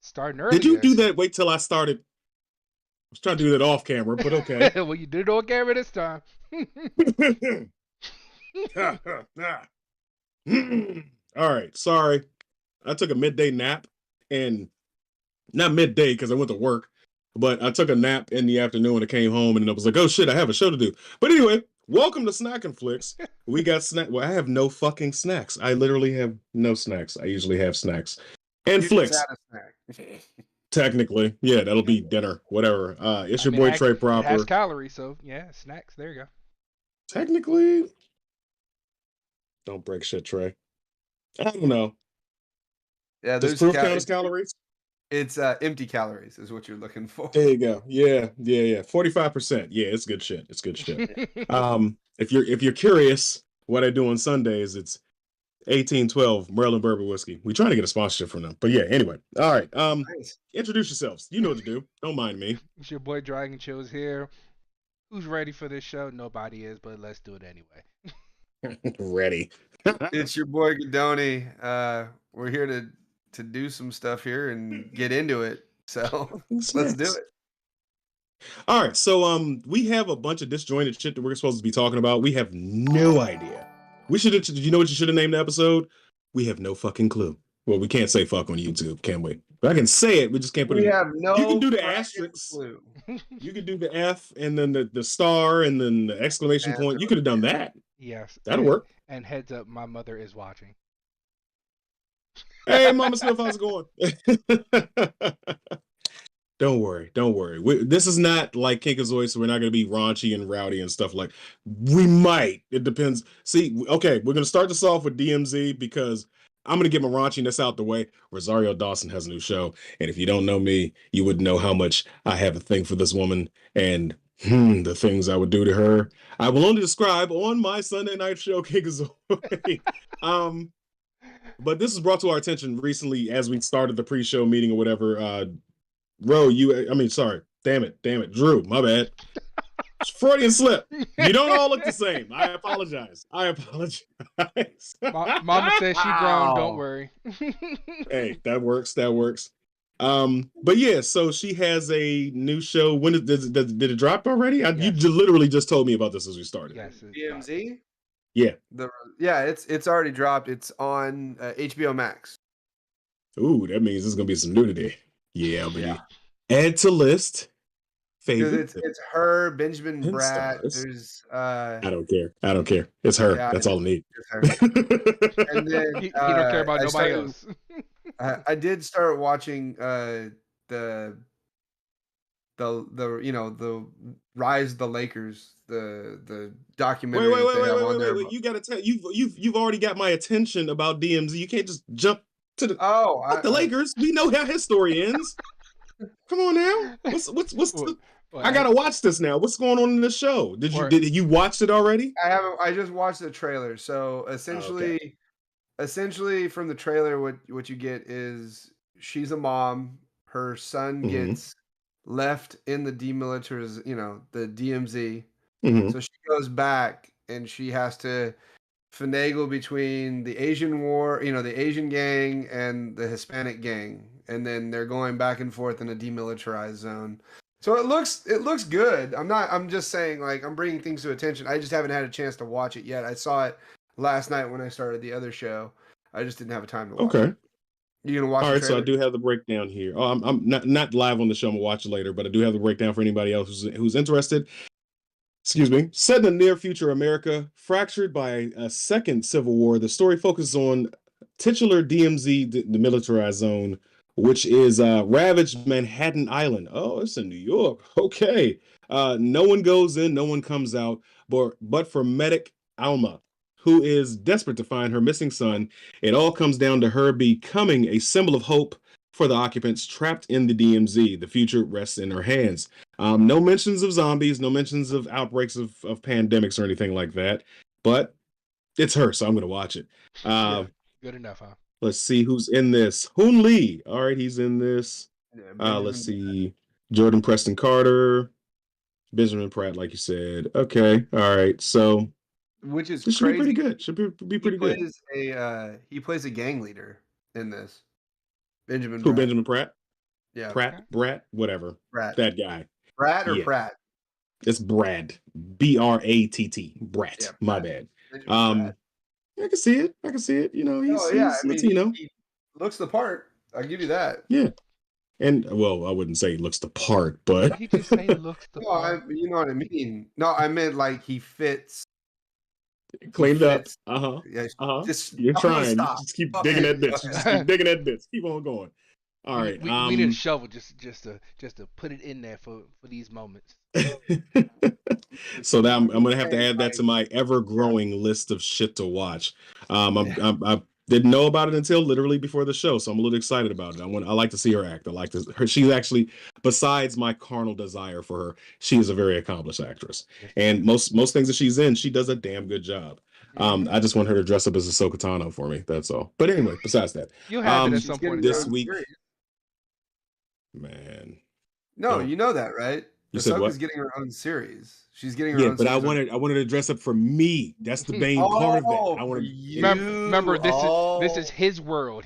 Starting Did early you do this. that? Wait till I started. I was trying to do that off camera, but okay. Well, you did it on camera this time. All right. Sorry. I took a midday nap and not midday because I went to work, but I took a nap in the afternoon and I came home and I was like, oh shit, I have a show to do. But anyway, welcome to Snack and Flicks. We got snack. Well, I have no fucking snacks. I literally have no snacks. I usually have snacks and You just flicks. had a snack. Technically, yeah, that'll be dinner, whatever. It's I your mean, boy Trey it has Proper. calories, so yeah, snacks. There you go. Technically, don't break shit, Trey. I don't know. Yeah, Does there's proof count as calories? It's empty calories is what you're looking for. There you go. Yeah. 45%. Yeah, it's good shit. It's good shit. If you're curious, what I do on Sundays, it's 1812 Maryland Bourbon Whiskey. We trying to get a sponsorship from them. But yeah, anyway. All right. Nice. Introduce yourselves. You know what to do. Don't mind me. It's your boy Dragon Chills here. Who's ready for this show? Nobody is, but let's do it anyway. Ready. It's your boy Gadoni. We're here to do some stuff here and get into it. So let's do it. All right. So we have a bunch of disjointed shit that we're supposed to be talking about. We have no idea. We should have. Did you know what you should have named the episode? We have no fucking clue. Well, we can't say fuck on YouTube, can we? But I can say it. We just can't put it. We have no. You can do the asterisk. clue. You could do the F and then the star and then the exclamation point. You could have done that. Yes. That'll work. And heads up, my mother is watching. Hey, Mama Smith, how's it going? Don't worry. This is not like Kinkazoid, so we're not going to be raunchy and rowdy and stuff like. We might. It depends. See, okay, we're going to start this off with DMZ because I'm going to get my raunchiness out the way. Rosario Dawson has a new show, and if you don't know me, you would know how much I have a thing for this woman and the things I would do to her. I will only describe on my Sunday night show, Kinkazoid. But this was brought to our attention recently as we started the pre-show meeting or whatever. Sorry. Damn it. Drew, my bad. Freudian slip. You don't all look the same. I apologize. Mama says she grown, don't worry. Hey, that works. But yeah, so she has a new show. When did it drop already? Yes. You literally just told me about this as we started. Yes. DMZ? Yeah. It's already dropped. It's on HBO Max. Ooh, that means there's gonna be some nudity. Yeah, buddy. Add to list. Favorite. It's her, Benjamin And Bratt. stars. There's I don't care. It's her. Yeah, That's all I need. it's her. And then He don't care about I nobody started- else. I did start watching the Rise of the Lakers, the documentary. Wait. You gotta tell you've already got my attention about DMZ. You can't just jump to the the Lakers. We know how his story ends. Come on now. I gotta watch this now. What's going on in this show? Did you watch it already? I haven't. I just watched the trailer. So essentially, from the trailer, what you get is she's a mom. Her son gets left in the demilitarized, the DMZ. So she goes back and she has to finagle between the Asian war, the Asian gang and the Hispanic gang, and then they're going back and forth in a demilitarized zone. So it looks good. I'm just saying, like, I'm bringing things to attention. I just haven't had a chance to watch it yet. I saw it last night when I started the other show. I just didn't have a time to watch it. You gonna watch All the right, so I trailer? do have the breakdown here. Oh, I'm not live on the show. I'm gonna watch it later, but I do have the breakdown for anybody else who's interested. Excuse me. Set in the near future America, fractured by a second civil war, the story focuses on titular DMZ, the militarized zone, which is ravaged Manhattan Island. Oh, it's in New York. Okay. No one goes in, no one comes out, but for medic Alma, who is desperate to find her missing son, it all comes down to her becoming a symbol of hope for the occupants trapped in the DMZ. The future rests in her hands. No mentions of zombies, no mentions of outbreaks of pandemics or anything like that, but it's her, so I'm going to watch it. Good enough, huh? Let's see who's in this. Hoon Lee. All right, he's in this. Yeah, Let's see. Jordan Preston Carter. Benjamin Pratt, like you said. Okay. All right. So which is this should be pretty good. Should be pretty good. He plays a gang leader in this. Benjamin Who, Bratt. Benjamin Pratt? Yeah. Brat, whatever. Brat. That guy. Brat or Yeah. Pratt? It's Brad. Bratt. Brat. Yeah, My Pratt. bad. Brad. I can see it. You know, Oh yeah, he's I mean, Latino. he looks the part. I'll give you that. Yeah. And well, I wouldn't say he looks the part, but He just say looks the No, part. you know what I mean. No, I meant like he fits. cleaned up. Fits. Yeah, just You're I'm gonna trying. You stop. just keep Okay, digging that go bitch. You ahead. just keep digging that bitch. Keep on going. All right. We need a shovel just to put it in there for these moments. So now I'm gonna have to Hey, add that to my ever-growing list of shit to watch. Yeah. I didn't know about it until literally before the show, so I'm a little excited about it. I like to see her act. I like her. She's actually, besides my carnal desire for her, she is a very accomplished actress, and most things that she's in, she does a damn good job. I just want her to dress up as Ahsoka Tano for me. That's all. But anyway, besides that, You'll have it at She's some getting point in her this time. own week, series. man. No, Don't. you know that, right? You said what? Ahsoka's getting her own series. She's getting her Yeah, own but I series. wanted to dress up for me. That's the main part of it. Oh, I for want you. to. Remember, this is Oh. his world.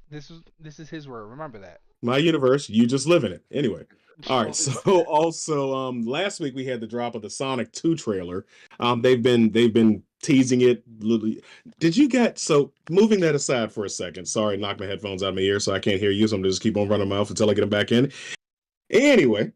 This is his world. Remember that. My universe, you just live in it. Anyway. All right. So also last week we had the drop of the Sonic 2 trailer. They've been teasing it. Did you get so moving that aside for a second? Sorry, knock my headphones out of my ear so I can't hear you. So I'm gonna just keep on running my mouth until I get them back in. Anyway,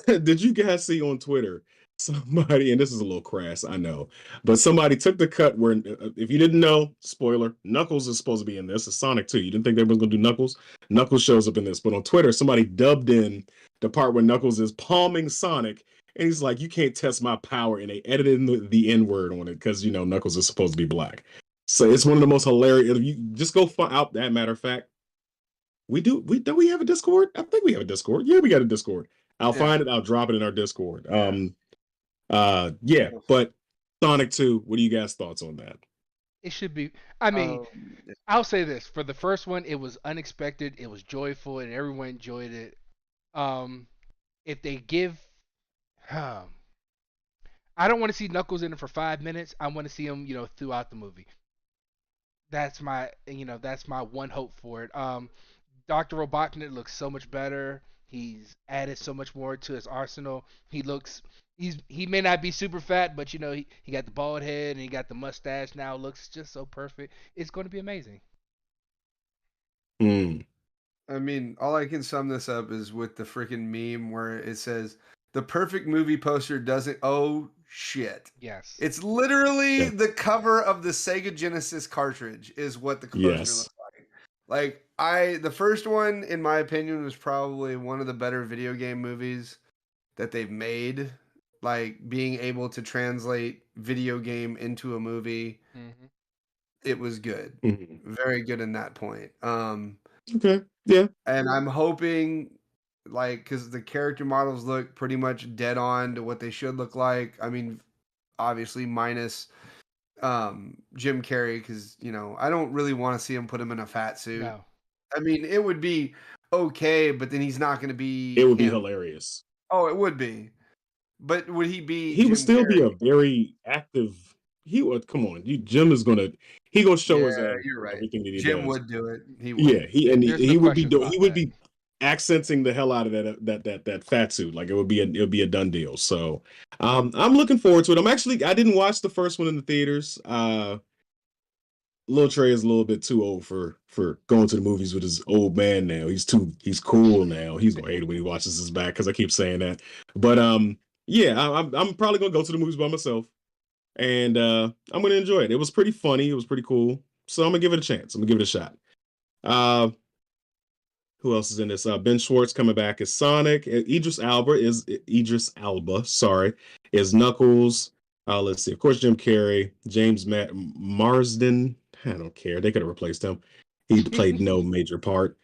did you guys see on Twitter somebody, and this is a little crass, I know, but somebody took the cut where, if you didn't know, spoiler, Knuckles is supposed to be in this. It's Sonic 2. You didn't think they was going to do Knuckles? Knuckles shows up in this, but on Twitter, somebody dubbed in the part where Knuckles is palming Sonic, and he's like, you can't test my power, and they edited in the N-word on it, because, you know, Knuckles is supposed to be black. So it's one of the most hilarious, if you just go out, that matter of fact, don't we have a Discord? I think we have a Discord. Yeah, we got a Discord. I'll find it. I'll drop it in our Discord. Yeah, but Sonic 2, what do you guys' thoughts on that? It should be. I mean, I'll say this: for the first one, it was unexpected, it was joyful, and everyone enjoyed it. If they give, I don't want to see Knuckles in it for 5 minutes. I want to see him, throughout the movie. That's my one hope for it. Dr. Robotnik looks so much better. He's added so much more to his arsenal. He may not be super fat, but he got the bald head and he got the mustache now. Looks just so perfect. It's going to be amazing. I mean, all I can sum this up is with the freaking meme where it says the perfect movie poster doesn't. Oh shit! Yes, it's literally the cover of the Sega Genesis cartridge is what the poster looks like. The first one, in my opinion, was probably one of the better video game movies that they've made. Like being able to translate video game into a movie, it was good, very good in that point. Okay, yeah, and I'm hoping, because the character models look pretty much dead on to what they should look like. I mean, obviously minus Jim Carrey, because I don't really want to see him put him in a fat suit. No. I mean, it would be okay, but then he's not going to be. It would be hilarious. Oh, it would be. But would he be? He would still be a very active. He would come on. Jim is gonna. He gonna show his ass. You're right. Everything that he Jim does. would do it. He would. Yeah, he would be doing. He would that. be accenting the hell out of that fat suit. Like it would be a done deal. So I'm looking forward to it. I didn't watch the first one in the theaters. Lil Trey is a little bit too old for going to the movies with his old man now. He's cool now. He's gonna hate it when he watches his back because I keep saying that. But yeah, I'm probably gonna go to the movies by myself, and I'm gonna enjoy it. It was pretty funny. It was pretty cool. So I'm gonna give it a chance. I'm gonna give it a shot. Who else is in this? Ben Schwartz coming back as Sonic. Idris Elba is Knuckles. Let's see. Of course, Jim Carrey, James Marsden. I don't care. They could have replaced him. He played no major part.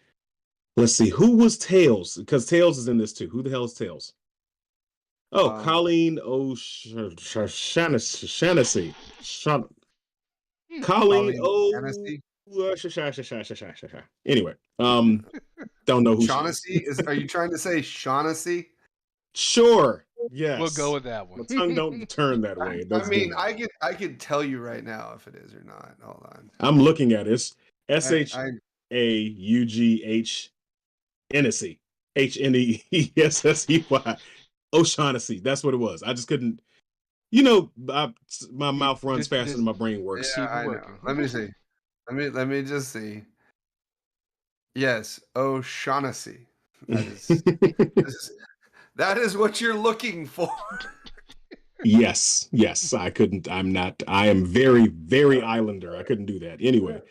Let's see. Who was Tails? Because Tails is in this too. Who the hell is Tails? Oh, Colleen O'Shaughnessy. Colleen O'Shaughnessy. Anyway, don't know who Shaughnessy is. Are you trying to say Shaughnessy? Sure. Yes. We'll go with that one. My tongue don't turn that way. I mean, I could tell you right now if it is or not. Hold on. I'm looking at it. It's SHAUGHNESSY. Hennessy. Hneessey. O'Shaughnessy. That's what it was. I just couldn't. My mouth runs faster than my brain works. Yeah, I know. Let me see. Let me just see. Yes, O'Shaughnessy. That is what you're looking for. Yes, I couldn't. I am very, very Islander. I couldn't do that. Anyway,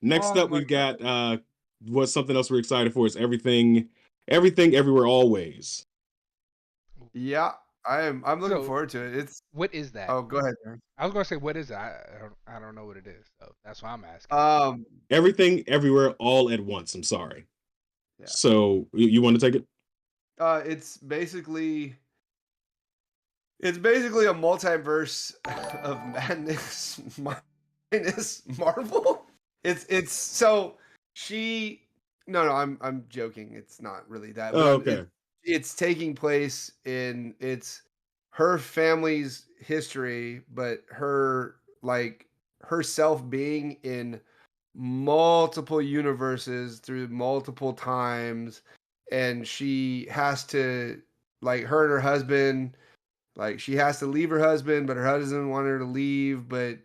next up we've got what's something else we're excited for is Everything, Everywhere, Always. Yeah, I'm looking forward to it. What is that? Oh, go ahead, Aaron. I was gonna say what is that? I don't know what it is. So that's why I'm asking. Everything, Everywhere, All at Once. I'm sorry. Yeah. So you want to take it? It's basically a multiverse of madness minus Marvel. It's so she. No, I'm joking. It's not really that. Oh, okay. It's taking place in her family's history, but herself being in multiple universes through multiple times, and she has to her and her husband, she has to leave her husband, but her husband doesn't want her to leave, but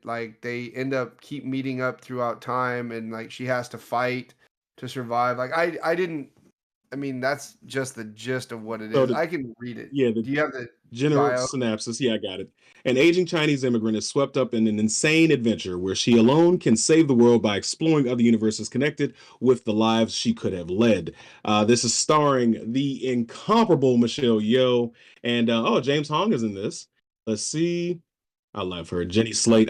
they end up keep meeting up throughout time, and she has to fight to survive. That's just the gist of what it is. I can read it. Yeah. Do you have the general synopsis? Yeah, I got it. An aging Chinese immigrant is swept up in an insane adventure where she alone can save the world by exploring other universes connected with the lives she could have led. This is starring the incomparable Michelle Yeoh, and James Hong is in this. Let's see. I love her. Jenny Slate.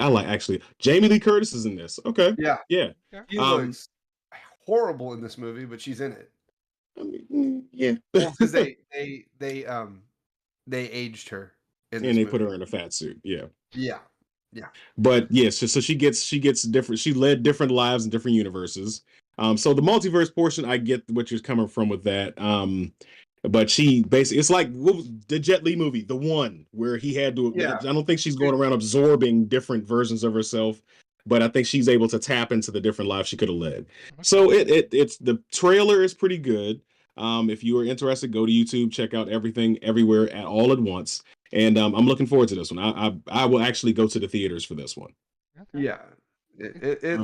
Jamie Lee Curtis is in this. Okay. Yeah. She looks horrible in this movie, but she's in it. I mean, yeah. Because they aged her and they movie. Put her in a fat suit. Yeah. Yeah. But yes, so she gets different. She led different lives in different universes. So the multiverse portion, I get what you're coming from with that. But she basically, it's like what was the Jet Li movie, The One, where he had to. Yeah. I don't think she's going around absorbing different versions of herself, but I think she's able to tap into the different lives she could have led. So it's the trailer is pretty good. If you are interested, go to YouTube, check out Everything, Everywhere, All at Once, and I'm looking forward to this one. I will actually go to the theaters for this one. Okay. Yeah, it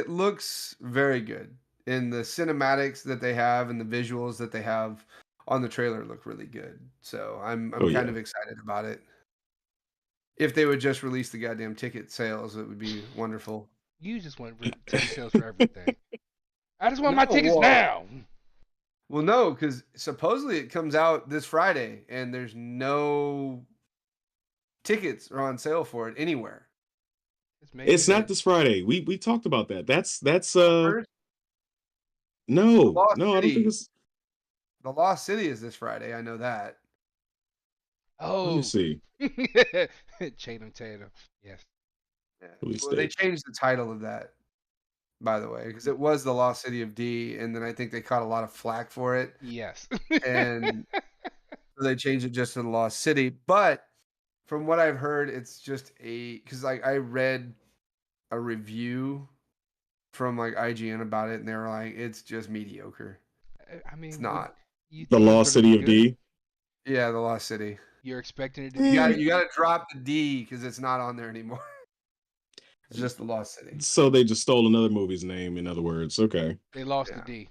looks very good, and the cinematics that they have and the visuals that they have on the trailer look really good. So I'm kind of excited about it. If they would just release the goddamn ticket sales, it would be wonderful. You just want ticket sales for everything. I just want my tickets now. Well, no, because supposedly it comes out this Friday, and there's no tickets are on sale for it anywhere. It's not this Friday. We talked about that. That's no, I don't think it's. The Lost City is this Friday. I know that. Oh, let me see. Channing Tatum. Yes. Yeah. Well, they changed the title of that, by the way, because it was The Lost City of D, and then I think they caught a lot of flack for it. Yes. And so they changed it just to The Lost City. But from what I've heard, it's just because I read a review from IGN about it, and they were like, it's just mediocre. I mean, it's not. The Lost City of D? Yeah, The Lost City. You're expecting it to be You got to drop the D because it's not on there anymore. It's just The Lost City. So they just stole another movie's name, in other words. Okay. They lost the D.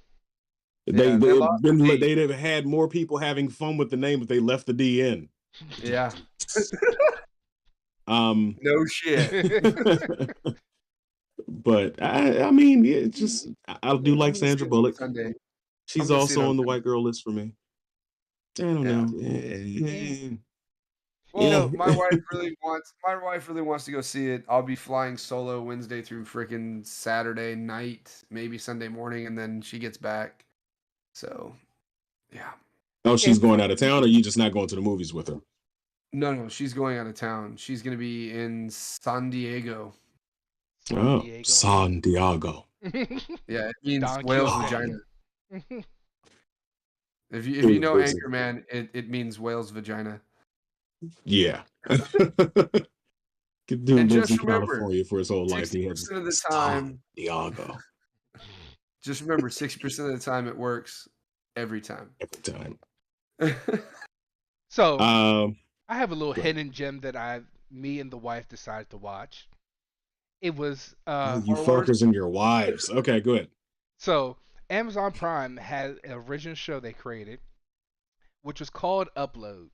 They'd have had more people having fun with the name if they left the D in. Yeah. No shit. But I mean, it's just I do like Sandra Bullock. Sunday. She's also on the white girl list for me. I don't know. Well, my wife really wants to go see it. I'll be flying solo Wednesday through freaking Saturday night, maybe Sunday morning, and then she gets back. So, yeah. Oh, she's going out of town, or you just not going to the movies with her? No, she's going out of town. She's going to be in San Diego. San Diego. Yeah, it means whale's vagina. If you know Anchorman, it means whale's vagina. Yeah. Dude lives in California for his whole life. He has of the time, Diego. Just remember, 60% of the time it works every time. Every time. So I have a little hidden gem that me and the wife decided to watch. It was you fuckers and your wives. Okay, go ahead. So Amazon Prime had an original show they created, which was called Upload.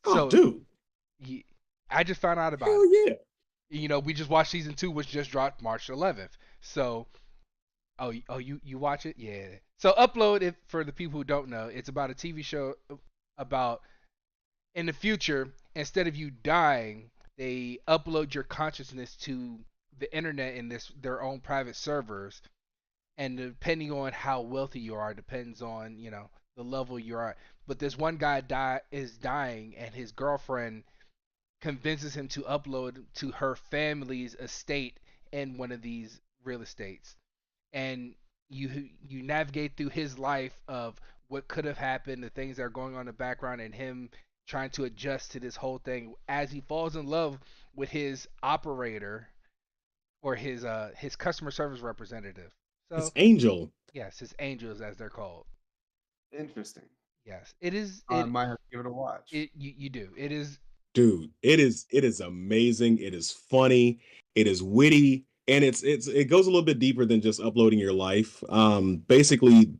So, dude, I just found out about it. You know, we just watched season 2, which just dropped March 11th. So, you watch it? Yeah. So Upload, it for the people who don't know, it's about a TV show about in the future, instead of you dying, they upload your consciousness to the internet in their own private servers, and depending on how wealthy you are, depends on the level you are. But this one guy is dying, and his girlfriend convinces him to upload to her family's estate in one of these real estates, and you navigate through his life of what could have happened, the things that are going on in the background, and him trying to adjust to this whole thing as he falls in love with his operator or his customer service representative. So his angel. Yes, his angels, as they're called. Interesting. Yes, it is. I might have to give it a watch. You do. It is. Dude, it is amazing. It is funny. It is witty. And it goes a little bit deeper than just uploading your life. Basically,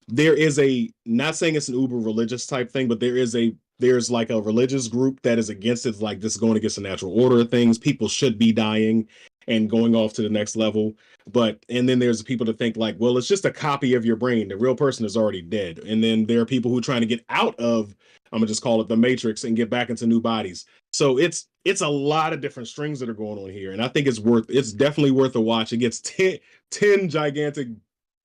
there is not saying it's an uber religious type thing, but there's like a religious group that is against it, like this is going against the natural order of things. People should be dying and going off to the next level. And then there's people that think like, well, it's just a copy of your brain. The real person is already dead. And then there are people who are trying to get out of, I'm gonna just call it the Matrix, and get back into new bodies. So it's a lot of different strings that are going on here. And I think it's definitely worth a watch. It gets 10 gigantic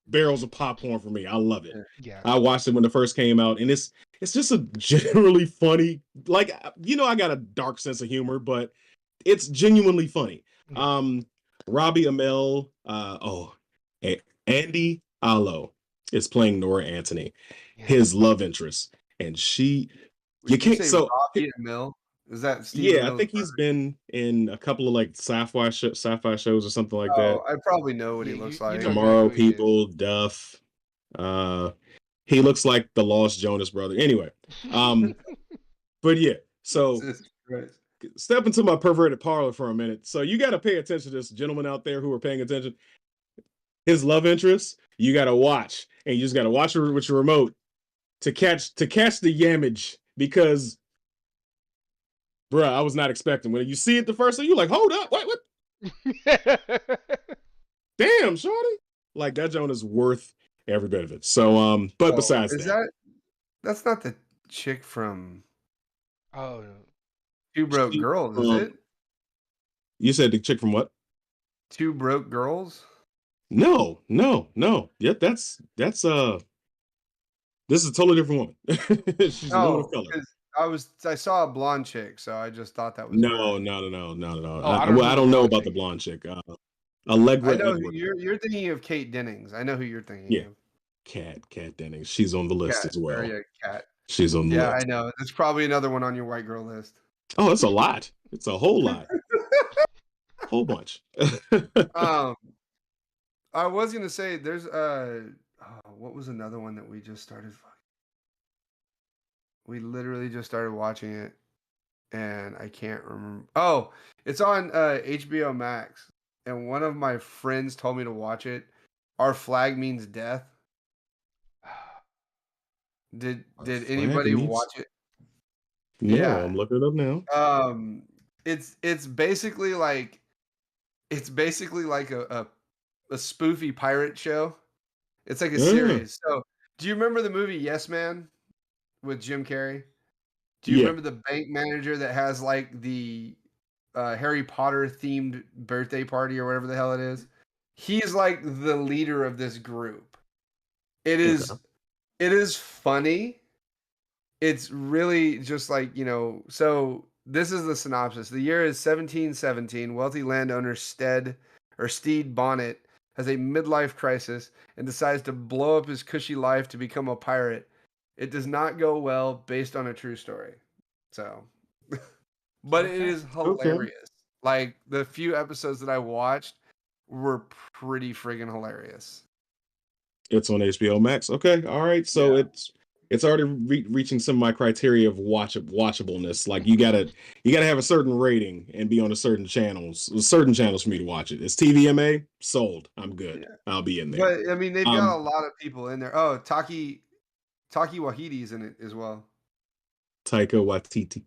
barrels of popcorn for me. I love it. Yeah. I watched it when it first came out, and it's just a generally funny, like, I got a dark sense of humor, but it's genuinely funny. Yeah. Robbie Amell, Andy Allo is playing Nora Anthony, his love interest, and Robbie Amell? Is that Steve? Yeah, I think he's been in a couple of like sci-fi shows or something like that. I probably know what he looks like. Tomorrow People, Duff. He looks like the Lost Jonas Brother. Anyway, but yeah, so step into my perverted parlor for a minute. So you got to pay attention to this, gentleman out there who are paying attention. His love interest, you got to watch, and you just got to watch it with your remote to catch the yammage, because bruh, I was not expecting. When you see it the first time, you're like, hold up, what? Damn, shorty. Like, that joint is worth every bit of it. So, but besides that's not the chick from Two Broke Girls, is it? You said the chick from what? Two Broke Girls? No. Yep, this is a totally different one. She's no color. I saw a blonde chick, so I just thought that was no. I don't know about the blonde chick. Allegra. I know who you're thinking of. Kate Dennings. I know who you're thinking of. Kat Dennings. She's on the list as well. Yeah, Kat. She's on the list. Yeah, I know. There's probably another one on your white girl list. Oh, it's a lot. It's a whole lot. Whole bunch. I was gonna say there's what was another one that we just started? We literally just started watching it, and I can't remember. Oh, it's on HBO Max, and one of my friends told me to watch it. Our Flag Means Death. Did anybody watch it? No, yeah, I'm looking it up now. It's basically like a spoofy pirate show. It's like a series. So, do you remember the movie Yes Man with Jim Carrey? Do you remember the bank manager that has like the Harry Potter themed birthday party or whatever the hell it is? He's like the leader of this group. It is funny. It's really just like, so this is the synopsis. The year is 1717. Wealthy landowner Steed Bonnet has a midlife crisis and decides to blow up his cushy life to become a pirate. It does not go well, based on a true story. So, but it is hilarious. Like, the few episodes that I watched were pretty friggin' hilarious. It's on HBO Max. Okay, all right. So it's already reaching some of my criteria of watchableness. Like you gotta have a certain rating and be on certain channels for me to watch it. It's TVMA sold. I'm good. Yeah. I'll be in there. But I mean, they've got a lot of people in there. Oh, Taki Waititi's in it as well. Taika Waititi.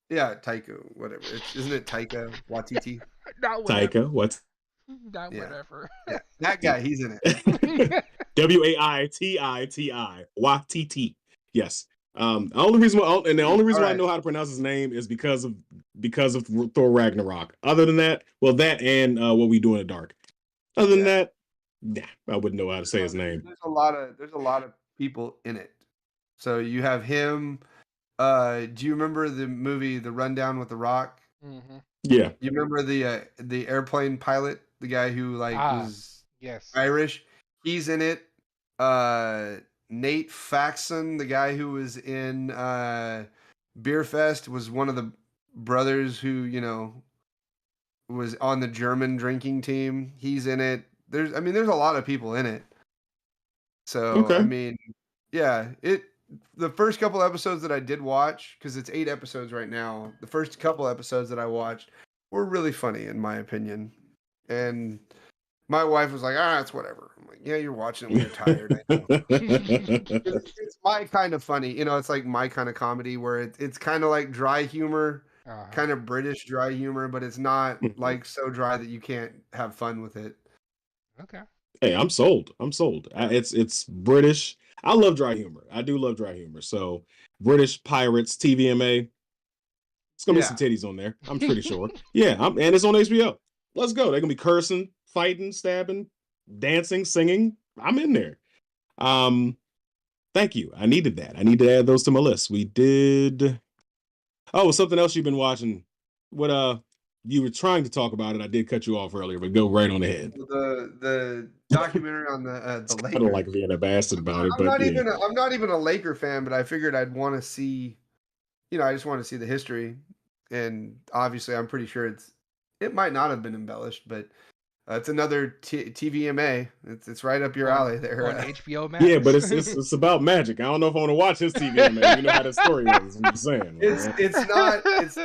Yeah, Taika, whatever. Isn't it Taika Waititi? Taika, what? Not whatever. Yeah, that guy, he's in it. Waititi. Waititi. Yes. The only reason why I know how to pronounce his name is because of Thor Ragnarok. Other than that, well, that and What We Do in the Dark. Other than that, I wouldn't know how to say his name. There's a lot of people in it. So you have him. Do you remember the movie The Rundown with The Rock? Mm-hmm. Yeah. You remember the airplane pilot, the guy who was Irish? He's in it. Nate Faxon, the guy who was in Beer Fest, was one of the brothers who, was on the German drinking team. He's in it. There's a lot of people in it. So, I mean, yeah, the first couple episodes that I did watch, because it's 8 episodes right now, the first couple episodes that I watched were really funny, in my opinion. And my wife was like, it's whatever. I'm like, yeah, you're watching it when you're tired. I know. It's my kind of funny. It's like my kind of comedy where it's kind of like dry humor, kind of British dry humor, but it's not like so dry that you can't have fun with it. Okay. Hey, I'm sold. It's British. I love dry humor. I do love dry humor. So British Pirates, TVMA. It's gonna be some titties on there. I'm pretty sure. Yeah, and it's on HBO. Let's go. They're gonna be cursing, fighting, stabbing, dancing, singing. I'm in there. Thank you. I needed that. I need to add those to my list. We did. Oh, something else you've been watching. What you were trying to talk about it. I did cut you off earlier, but go right on ahead. The documentary on the Lakers. I don't like being a bastard about it, I'm not even a Laker fan, but I figured I'd want to see. I just want to see the history, and obviously, I'm pretty sure it might not have been embellished, but it's another TVMA. It's right up your alley there on HBO Max. Yeah, but it's about Magic. I don't know if I want to watch his TVMA. You know how the story is. I'm just saying. It's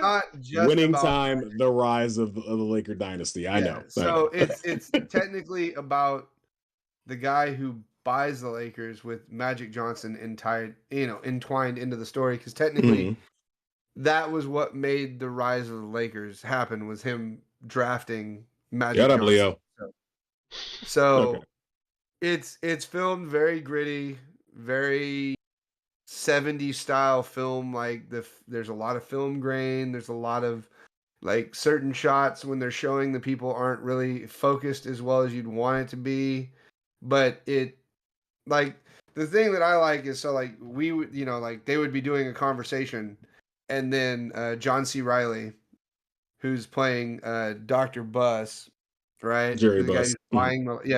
not just winning time. Magic. The rise of the Laker dynasty. I know. So it's technically about the guy who buys the Lakers with Magic Johnson entwined into the story, because technically that was what made the rise of the Lakers happen, was him drafting Magic Johnson. So it's filmed very gritty, very 70s style film. Like there's a lot of film grain. There's a lot of like certain shots when they're showing the people aren't really focused as well as you'd want it to be. But the thing that I like is, so like we would, like they would be doing a conversation, and then John C. Reilly, who's playing Dr. Buss, right? Jerry Buss.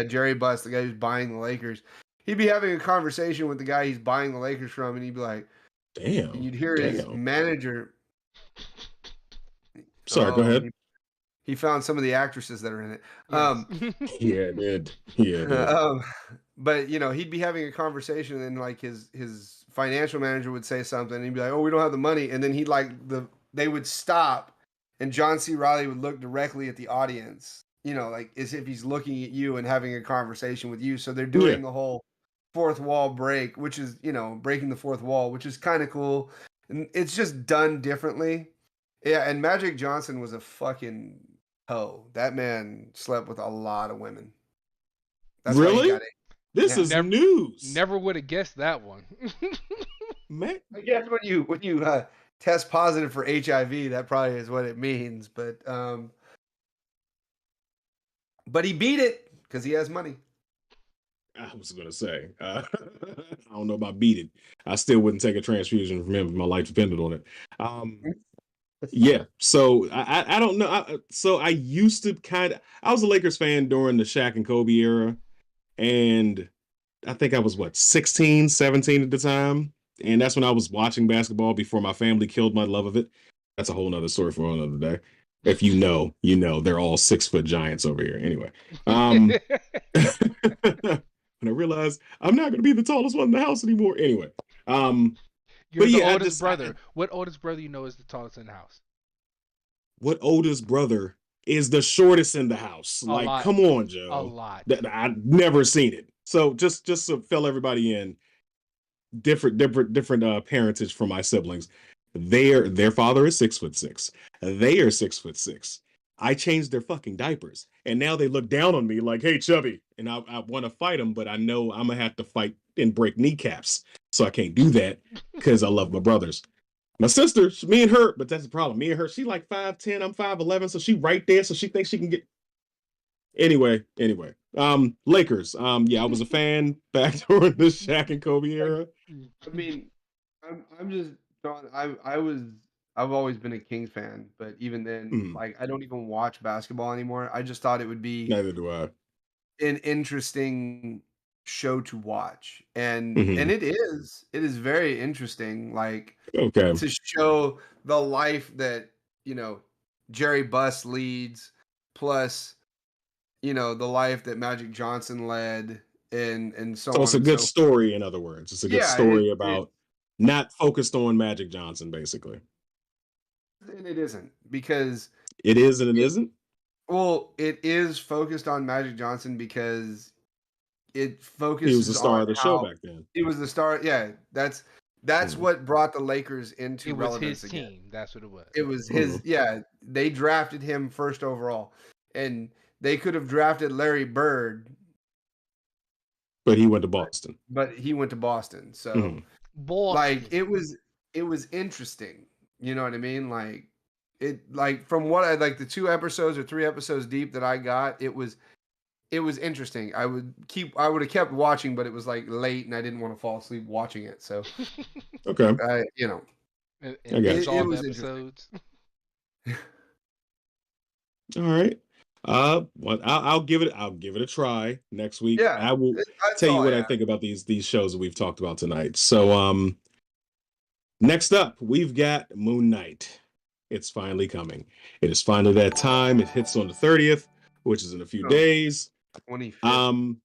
Jerry Buss, the guy who's buying the Lakers. He'd be having a conversation with the guy he's buying the Lakers from, and he'd be like, damn. And you'd hear his manager. Sorry, go ahead. He found some of the actresses that are in it. Yes. Yeah, it did. But he'd be having a conversation, and like his financial manager would say something, and he'd be like, "Oh, we don't have the money," and then they would stop, and John C. Reilly would look directly at the audience, like as if he's looking at you and having a conversation with you. So they're doing the whole fourth wall break, which is breaking the fourth wall, which is kind of cool, and it's just done differently. Yeah, and Magic Johnson was a fucking hoe. That man slept with a lot of women. That's really? This is news. Never would have guessed that one. Man, I guess when you test positive for HIV, that probably is what it means. But he beat it because he has money. I was gonna say, I don't know about beat it. I still wouldn't take a transfusion from him if my life depended on it. Yeah, so I don't know. So I used to I was a Lakers fan during the Shaq and Kobe era, and I think I was 16, 17 at the time, and that's when I was watching basketball before my family killed my love of it. That's a whole nother story for another day. If you know, they're all 6 foot giants over here. Anyway, when I realized realize I'm not gonna be the tallest one in the house anymore. Anyway, You're but the yeah, oldest brother. What oldest brother you know is the tallest in the house? What oldest brother is the shortest in the house? A Like, lot. come on, A Joe. lot. I've never seen it. So just to fill everybody in, different parentage from my siblings. Their father is 6'6". They are 6'6". I changed their fucking diapers, and now they look down on me like, "Hey, chubby," and I want to fight them, but I know I'm gonna have to fight and break kneecaps, so I can't do that because I love my brothers. My sister, me and her, but that's the problem. Me and her, she like 5'10", I'm 5'11", so she right there, so she thinks she can get. Anyway. Lakers. Yeah, I was a fan back during the Shaq and Kobe era. I mean, I'm just John. I've always been a Kings fan, but even then, like I don't even watch basketball anymore. I just thought it would be Neither do I. an interesting show to watch, and Mhm. it is very interesting. Like Okay. to show the life that Jerry Buss leads, plus the life that Magic Johnson led, and so So it's on a and good so. story, in other words. It's a good Yeah, story about not focused on Magic Johnson, basically. and it isn't because It is and it isn't. well, it is focused on Magic Johnson because it He was the focuses star on of the show how back then. he was the star. Yeah, that's what brought the Lakers into It was relevance his again. team. That's what it was. It was his. Yeah, they drafted him first overall, and they could have drafted Larry Bird, but he went to Boston. But he went to Boston, so like it was interesting. You know what I mean? Like from what I like the 2 episodes or 3 episodes deep that I got, it was interesting. I would have kept watching, but it was like late and I didn't want to fall asleep watching it. So okay, I it, it was episodes. All right. Well, I'll give it a try next week. Yeah, I will tell you what I think about these shows that we've talked about tonight. So next up we've got Moon Knight. It's finally coming. It is finally that time. It hits on the 30th, which is in a few days. 25th.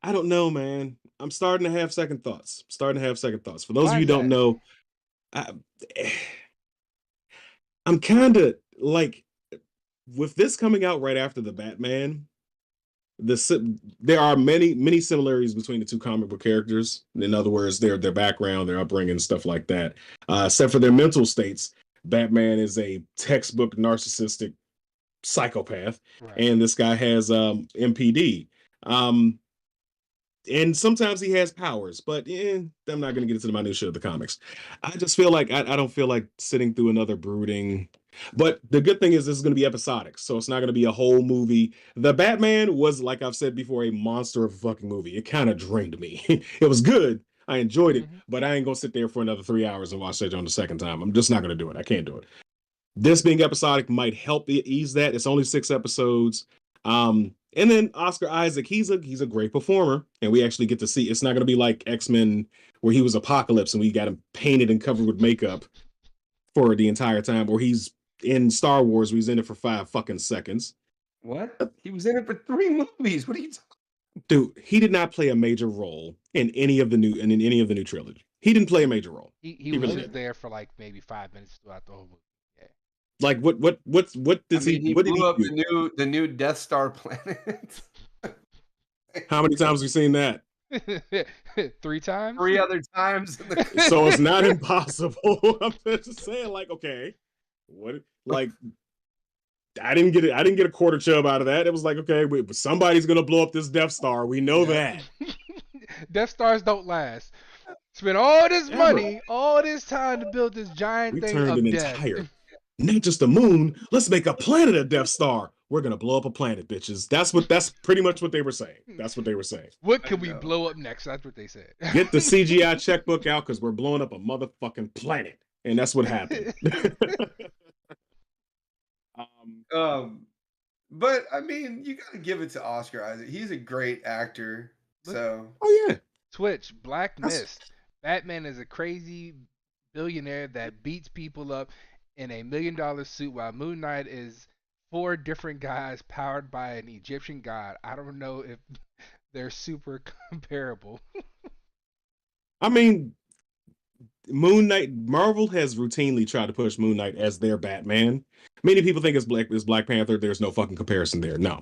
I don't know, man. I'm starting to have second thoughts. For those of you who don't know, I'm kind of like, with this coming out right after the Batman, there are many similarities between the two comic book characters. In other words, their background, their upbringing, stuff like that. Except for their mental states. Batman is a textbook narcissistic psychopath, and this guy has MPD. And sometimes he has powers, but I'm not going to get into the minutiae of the comics. I just feel like I don't feel like sitting through another brooding. But the good thing is this is going to be episodic, so it's not going to be a whole movie. The Batman was, like I've said before, a monster of a fucking movie. It kind of drained me. It was good. I enjoyed it, but I ain't going to sit there for another 3 hours and watch that on the second time. I'm just not going to do it. I can't do it. This being episodic might help ease that. It's only 6 episodes. And then Oscar Isaac, he's a great performer, and we actually get to see. It's not going to be like X-Men where he was Apocalypse and we got him painted and covered with makeup for the entire time, or he's in Star Wars where he's in it for 5 fucking seconds. What? He was in it for 3 movies. What are you talking? Dude, he did not play a major role in any of the new trilogy. He didn't play a major role. He was just there for like maybe 5 minutes throughout the whole movie. Like what does he what did blew he up do? the new Death Star planet? How many times have we seen that? 3 times? 3 other times. So it's not impossible. I'm just saying, like, okay, what? Like, I didn't get a quarter chub out of that. It was like, okay, somebody's gonna blow up this Death Star. We know that. Death Stars don't last. Spent all this money, all this time to build this giant thing of death. Not just a moon. Let's make a planet of Death Star. We're gonna blow up a planet, bitches. That's pretty much what they were saying. What can we blow up next? That's what they said. Get the CGI checkbook out because we're blowing up a motherfucking planet, and that's what happened. But I mean, you gotta give it to Oscar Isaac. He's a great actor. So. Oh yeah. Twitch, Black Mist. Batman is a crazy billionaire that beats people up in a $1 million suit, while Moon Knight is 4 different guys powered by an Egyptian god. I don't know if They're super comparable. I mean, Moon Knight. Marvel has routinely tried to push Moon Knight as their Batman. Many people think it's Black Panther. There's no fucking comparison there. No,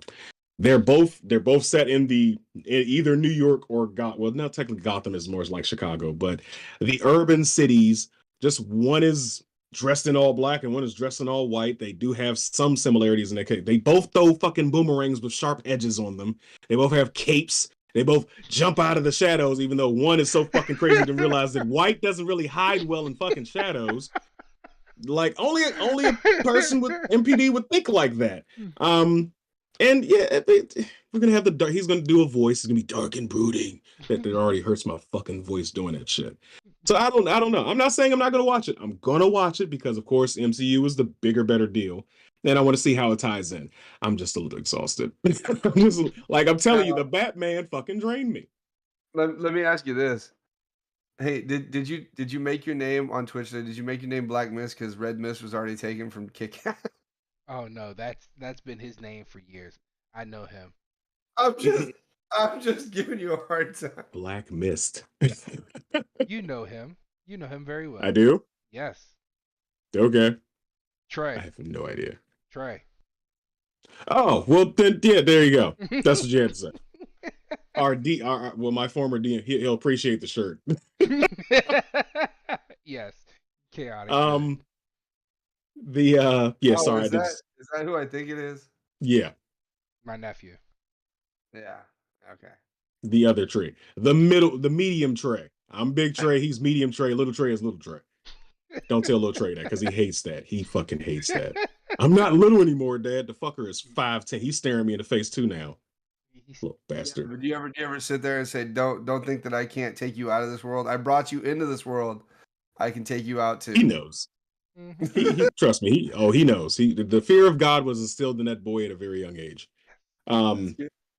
they're both set in either New York or well, now technically Gotham is more like Chicago, but the urban cities. Just one is dressed in all black and one is dressed in all white. They do have some similarities in their case. They both throw fucking boomerangs with sharp edges on them. They both have capes. They both jump out of the shadows, even though one is so fucking crazy to realize that white doesn't really hide well in fucking shadows. Like only a person with MPD would think like that. And yeah, we're gonna have the dark. He's gonna do a voice. It's gonna be dark and brooding. That already hurts my fucking voice doing that shit. So I don't know. I'm not saying I'm not gonna watch it. I'm gonna watch it because of course MCU is the bigger, better deal. And I want to see how it ties in. I'm just a little exhausted. I'm just, like I'm telling you, the Batman fucking drained me. Let me ask you this. Hey, did you make your name on Twitch? Did you make your name Black Mist because Red Mist was already taken from Kit Kat? Oh no, that's been his name for years. I know him. I'm just giving you a hard time. Black Mist. You know him. You know him very well. I do? Yes. Okay. Trey. I have no idea. Trey. Oh, well then yeah, there you go. That's what you had to say. Well, my former DM, he'll appreciate the shirt. Yes. Chaotic. Sorry. Is that who I think it is? Yeah. My nephew. Yeah. Okay. The other Trey. The medium Trey. I'm big Trey, he's medium Trey, little Trey is little Trey. Don't tell little Trey that because he hates that. He fucking hates that. I'm not little anymore, Dad. The fucker is 5'10". He's staring me in the face too now. Little bastard. Yeah, but do you ever sit there and say, don't think that I can't take you out of this world? I brought you into this world. I can take you out too. He knows. He trust me. He knows. The fear of God was instilled in that boy at a very young age.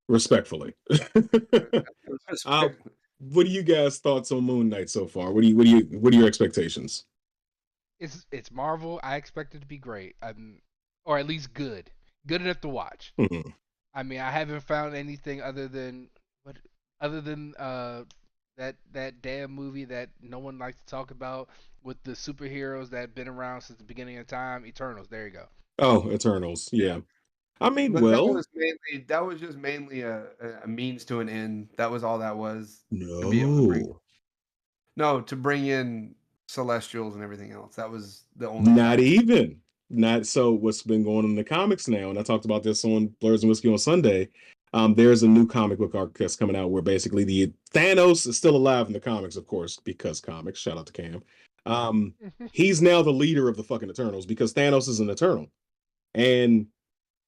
Respectfully. What are you guys' thoughts on Moon Knight so far? What are your expectations? It's Marvel. I expect it to be great. Or at least good enough to watch. Mm-hmm. I mean, I haven't found anything other than that damn movie that no one likes to talk about with the superheroes that have been around since the beginning of time. Eternals. There you go. Oh, Eternals. Yeah. I mean, but that was just mainly a means to an end. That was all that was. No. To bring in Celestials and everything else. That was the only. Not so. What's been going on in the comics now, and I talked about this on Blurs and Whiskey on Sunday. There's a new comic book arc that's coming out where basically the Thanos is still alive in the comics, of course, because comics. Shout out to Cam. He's now the leader of the fucking Eternals because Thanos is an Eternal, and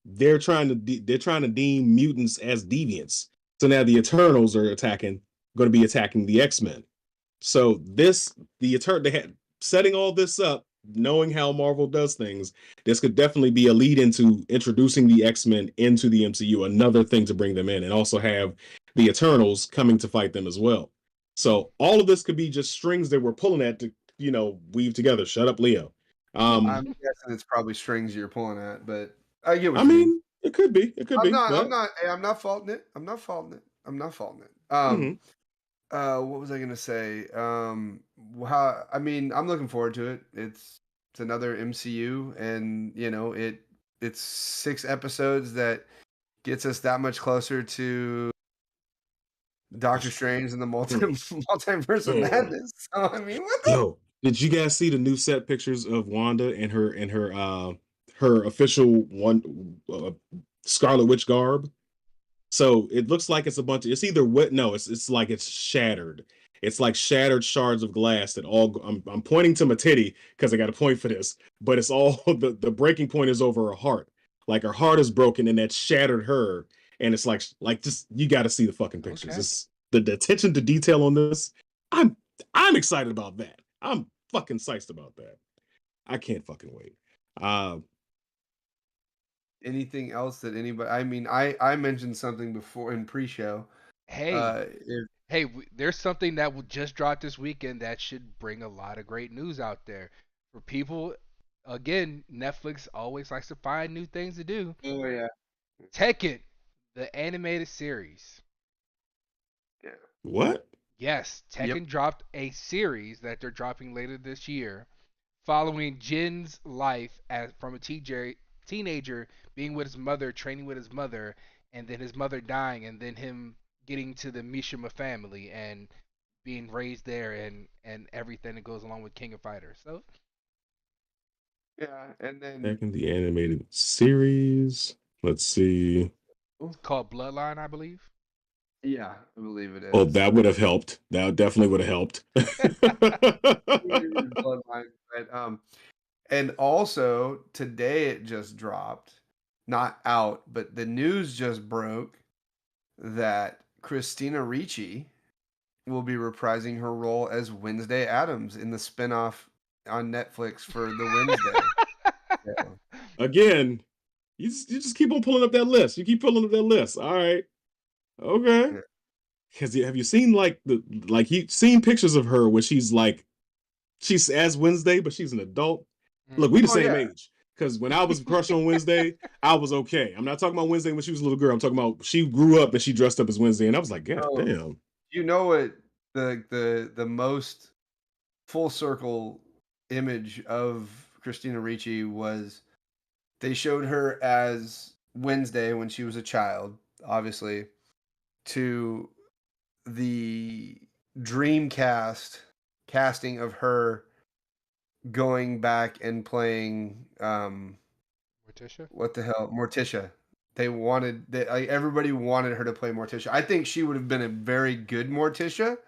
they're trying to deem mutants as deviants. So now the Eternals are going to be attacking the X-Men. So they had setting all this up, knowing how Marvel does things. This could definitely be a lead into introducing the X-Men into the MCU, another thing to bring them in, and also have the Eternals coming to fight them as well. So all of this could be just strings that we're pulling at to, weave together. Shut up, Leo. I'm guessing it's probably strings you're pulling at, but I get what I mean, it could be. I'm not faulting it. Mm-hmm. What was I gonna say? I'm looking forward to it. It's another MCU, and it's 6 episodes that gets us that much closer to Doctor Strange and the multiverse of madness. So I mean, did you guys see the new set pictures of Wanda and her official Scarlet Witch garb? So it looks like it's a bunch of, it's either what, no, it's like it's shattered. It's like shattered shards of glass that all, I'm pointing to my titty because I got a point for this, but it's all, the breaking point is over her heart. Like her heart is broken and that shattered her. And it's like just, you got to see the fucking pictures. Okay. It's the attention to detail on this. I'm excited about that. I'm fucking psyched about that. I can't fucking wait. Anything else that anybody? I mean, I mentioned something before in pre-show. Hey, there's something that will just drop this weekend that should bring a lot of great news out there for people. Again, Netflix always likes to find new things to do. Oh yeah, Tekken, the animated series. What? Yes, Tekken dropped a series that they're dropping later this year, following Jin's life from a teenager being with his mother, training with his mother, and then his mother dying, and then him getting to the Mishima family and being raised there, and everything that goes along with King of Fighters. So Yeah, and then Back in the animated series. Let's see. it's called Bloodline, I believe. yeah, I believe it is. Oh, that would have helped. That definitely would have helped. Bloodline, but, and also today it just dropped, not out, but the news just broke that Christina Ricci will be reprising her role as Wednesday Addams in the spinoff on Netflix for the Wednesday. Yeah. Again, you just keep on pulling up that list. You keep pulling up that list. All right. Okay. Yeah. Because have you seen you've seen pictures of her where she's as Wednesday, but she's an adult? Look, we the same age. Because when I was crushing on Wednesday, I was okay. I'm not talking about Wednesday when she was a little girl. I'm talking about she grew up and she dressed up as Wednesday, and I was like, God damn. You know what the most full circle image of Christina Ricci was? They showed her as Wednesday when she was a child, obviously, to the Dreamcast casting of her going back and playing Morticia? What the hell? Morticia. Everybody wanted her to play Morticia. I think she would have been a very good Morticia,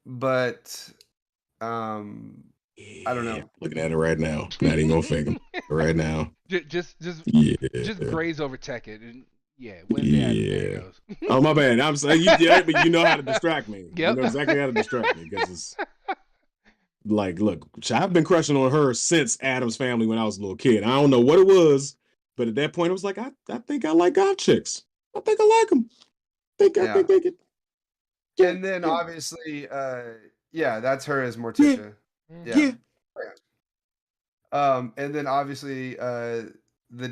but I don't know. Looking at it right now. Not even gonna fake him right now. Just graze over Tekken. And yeah. Oh, my bad. I'm saying but you know how to distract me. Yep. You know exactly how to distract me because it's like, look, I've been crushing on her since Addams Family when I was a little kid. I don't know what it was, but at that point, it was like, I think I like goth chicks. I think I like them. I think they get. Yeah, and then obviously, that's her as Morticia. Yeah. And then obviously, the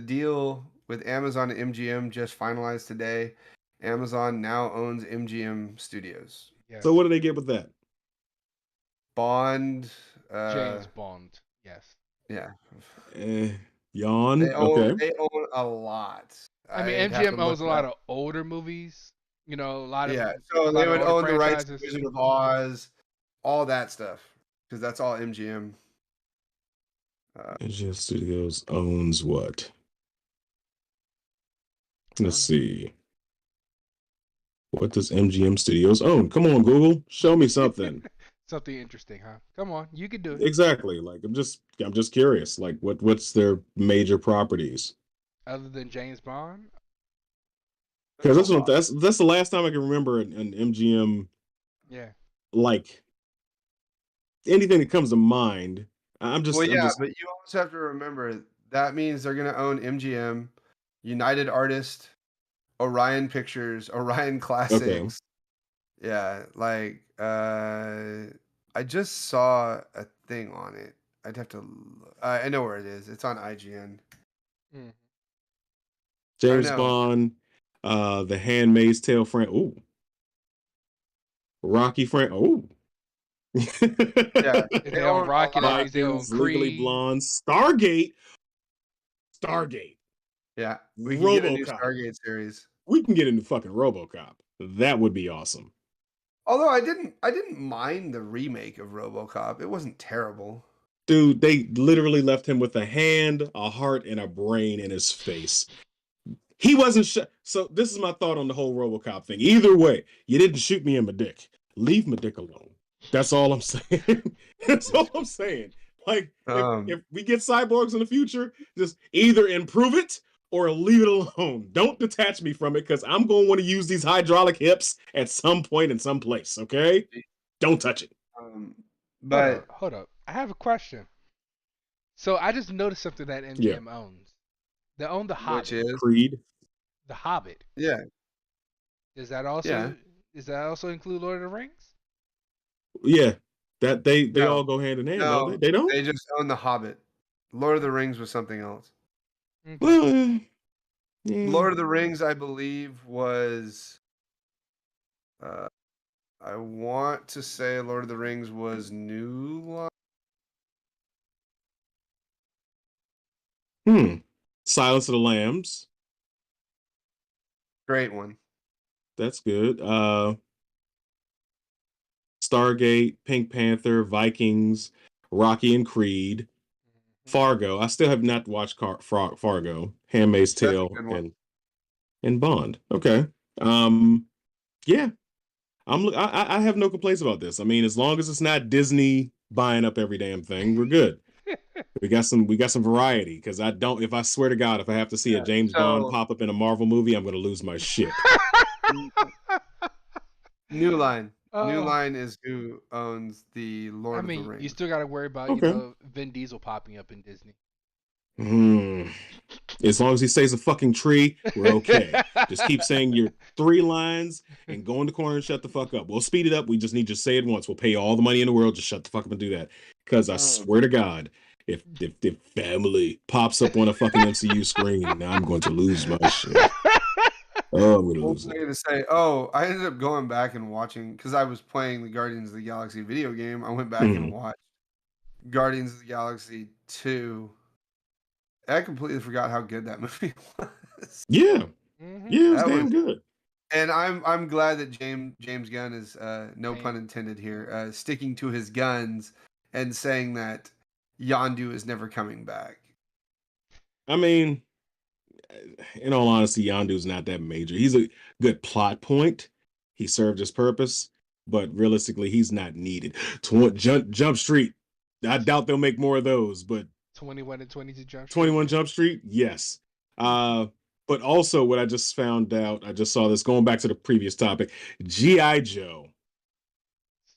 deal with Amazon and MGM just finalized today. Amazon now owns MGM Studios. Yes. So what do they get with that? Bond. James Bond. Yes. Yeah. Yawn. They own a lot. I mean, MGM owns a lot of older movies. You know, a lot of So they would own the rights to Wizard of Oz, all that stuff, because that's all MGM. MGM Studios owns what? Let's see. What does MGM Studios own? Come on, Google, show me something. Something interesting, huh? Come on, you can do it. Exactly. Like I'm just curious. Like what's their major properties? Other than James Bond? Because that's the last time I can remember an MGM. Yeah. Like anything that comes to mind. But you also have to remember that means they're gonna own MGM, United Artists, Orion Pictures, Orion Classics. Okay. Yeah, like I just saw a thing on it. I'd have to. I know where it is. It's on IGN. James Bond, The Handmaid's Tale Ooh. Rocky Ooh. Yeah, they own Rocky. They own Legally Blonde, Stargate. Yeah, we can get a new Stargate series. We can get a new fucking RoboCop. That would be awesome. Although I didn't mind the remake of RoboCop. It wasn't terrible. Dude, they literally left him with a hand, a heart, and a brain in his face. He wasn't So this is my thought on the whole RoboCop thing. Either way, you didn't shoot me in my dick. Leave my dick alone. That's all I'm saying. That's all I'm saying. Like, if we get cyborgs in the future, just either improve it or leave it alone. Don't detach me from it because I'm going to want to use these hydraulic hips at some point in some place, okay? Don't touch it. But hold up. I have a question. So I just noticed something that MGM owns. They own The Hobbit. Which is? Creed. The Hobbit. Yeah. Does that also include Lord of the Rings? Yeah. That they all go hand in hand. No, they don't? They just own The Hobbit. Lord of the Rings was something else. Okay. Well, Lord of the Rings, I believe, was I want to say Lord of the Rings was New Line. Silence of the Lambs. Great one. That's good. Stargate, Pink Panther, Vikings, Rocky and Creed, Fargo. I still have not watched Fargo, Handmaid's Tale, and Bond. Okay. Yeah. I have no complaints about this. I mean, as long as it's not Disney buying up every damn thing, we're good. we got some variety, because if I swear to God, if I have to see a James Bond pop up in a Marvel movie, I'm gonna lose my shit. New Line. New Line is who owns the Lord of the Rings. You still got to worry about Vin Diesel popping up in Disney. As long as he stays a fucking tree, we're okay. Just keep saying your 3 lines and go in the corner and shut the fuck up. We'll speed it up. We just need you to say it once. We'll pay you all the money in the world. Just shut the fuck up and do that. Because I swear to God, if family pops up on a fucking MCU screen, now I'm going to lose my shit. Oh, I'm going to lose it. I ended up going back and watching, because I was playing the Guardians of the Galaxy video game. I went back and watched Guardians of the Galaxy 2. I completely forgot how good that movie was. Yeah. Yeah, it was damn good. And I'm glad that James Gunn is, no pun intended here, sticking to his guns and saying that Yondu is never coming back. I mean, in all honesty, Yondu's not that major. He's a good plot point. He served his purpose, but realistically, he's not needed. Jump Street. I doubt they'll make more of those, but 21 and 22 Jump Street. 21 Jump Street, yes. But also what I just found out, I just saw this going back to the previous topic, G.I. Joe.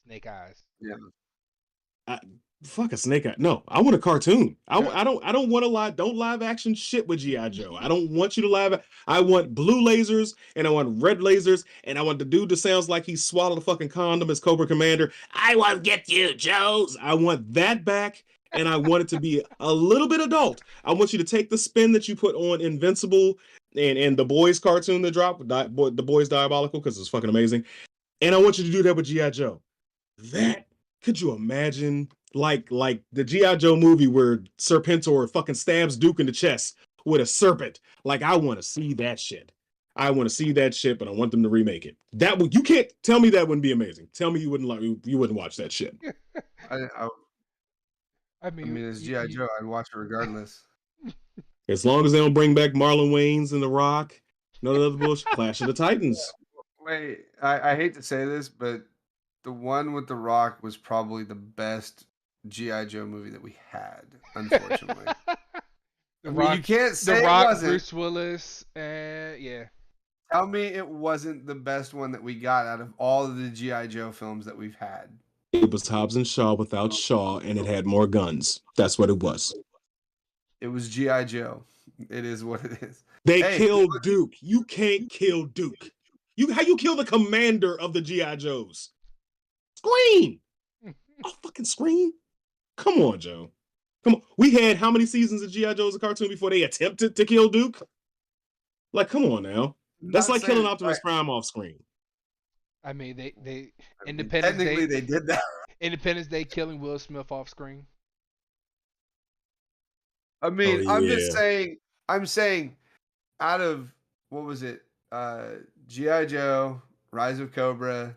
Snake Eyes. Yeah. Fuck a Snake Eye. No, I want a cartoon. I don't want to don't live action shit with G.I. Joe. I don't want you to I want blue lasers and I want red lasers and I want the dude that sounds like he swallowed a fucking condom as Cobra Commander. I want to get you, Joes. I want that back. And I want it to be a little bit adult. I want you to take the spin that you put on Invincible and the Boys cartoon that dropped, the Boys Diabolical, because it's fucking amazing. And I want you to do that with G.I. Joe. Could you imagine, like the G.I. Joe movie where Serpentor fucking stabs Duke in the chest with a serpent? Like, I want to see that shit. I want to see that shit, but I want them to remake it. You can't tell me that wouldn't be amazing. Tell me you wouldn't watch that shit. I mean, it's G.I. Joe. I'd watch it regardless. As long as they don't bring back Marlon Wayans and The Rock, none of the other bullshit. Clash of the Titans. Wait, I hate to say this, but the one with The Rock was probably the best G.I. Joe movie that we had, unfortunately. You can't say The Rock, it wasn't. Bruce Willis, yeah. Tell me it wasn't the best one that we got out of all of the G.I. Joe films that we've had. It was Hobbs and Shaw without Shaw, and it had more guns. That's what it was. It was G.I. Joe. It is what it is. They killed Duke. You can't kill Duke. How you kill the commander of the G.I. Joes? Scream! Oh, fucking Scream! Come on, Joe. Come on. We had how many seasons of G.I. Joe as a cartoon before they attempted to kill Duke? Like, come on now. That's like killing Optimus Prime off screen. I mean, they Independence Day. Technically, they did that. Independence Day killing Will Smith off screen. I mean, I'm saying, out of what was it? G.I. Joe, Rise of Cobra.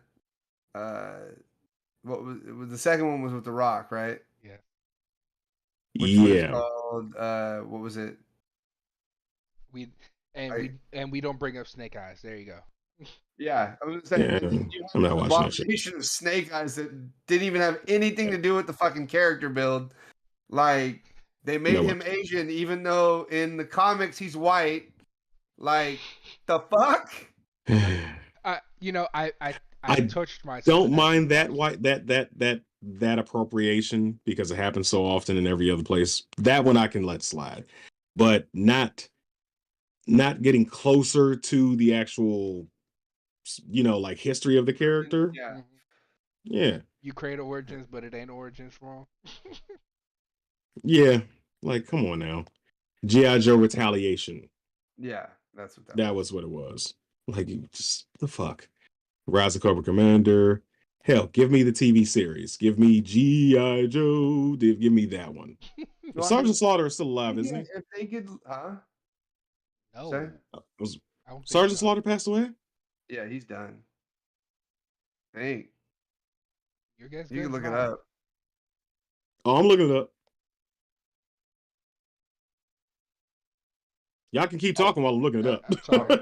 What was the second one? Was with The Rock, right? Yeah. Which was called, what was it? We don't bring up Snake Eyes. There you go. Yeah, I was saying, I'm not watching that shit. Of Snake Eyes that didn't even have anything to do with the fucking character build. Like, they made him Asian, even though in the comics he's white. Like, the fuck? I touched myself. Don't mind that appropriation, because it happens so often in every other place. That one I can let slide, but not getting closer to the actual, like, history of the character. Yeah. You create origins, but it ain't origins wrong. Yeah, like, come on now. G.I. Joe Retaliation. Yeah, that's what that was. What it was. Like, just the fuck. Rise of Cobra Commander. Hell, give me the TV series. Give me G.I. Joe. Give me that one. Sergeant Slaughter is still alive, isn't he? If they could, No. Sorry? Sergeant Slaughter passed away? Yeah, he's done. Hey, Your guess. you can look it up. Oh, I'm looking it up. Y'all can keep talking while I'm looking it up. I'm sorry.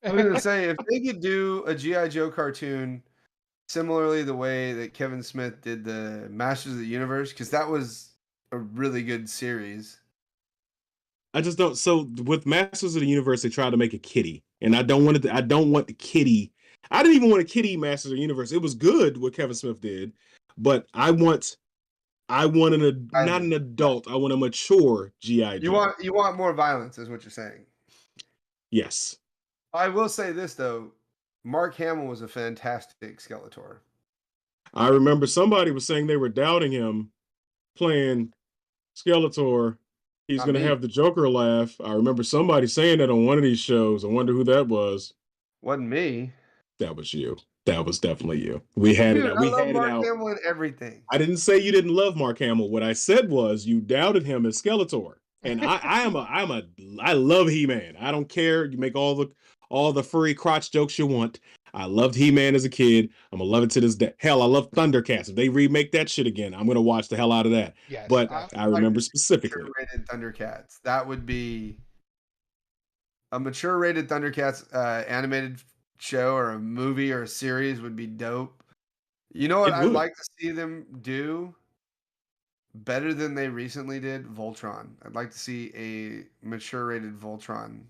I was gonna say, if they could do a G.I. Joe cartoon similarly the way that Kevin Smith did the Masters of the Universe, because that was a really good series. I just don't. So with Masters of the Universe, they tried to make a kitty, and I don't want it. I don't want the kitty. I didn't even want a kitty Masters of the Universe. It was good what Kevin Smith did, but I want not an adult. I want a mature G.I. Joe. You want more violence, is what you're saying. Yes. I will say this though, Mark Hamill was a fantastic Skeletor. I remember somebody was saying they were doubting him playing Skeletor. He's going to have the Joker laugh. I remember somebody saying that on one of these shows. I wonder who that was. Wasn't me. That was you. That was definitely you. We had it out. We had Mark it out. Hamill and everything. I didn't say you didn't love Mark Hamill. What I said was you doubted him as Skeletor. And I love He-Man. I don't care. You make all the furry crotch jokes you want. I loved He-Man as a kid. I'm gonna love it to this day. Hell, I love Thundercats. If they remake that shit again, I'm gonna watch the hell out of that. Yes, but I remember specifically mature-rated Thundercats. That would be a mature-rated Thundercats animated show or a movie or a series would be dope. You know what I'd like to see them do better than they recently did? Voltron. I'd like to see a mature-rated Voltron.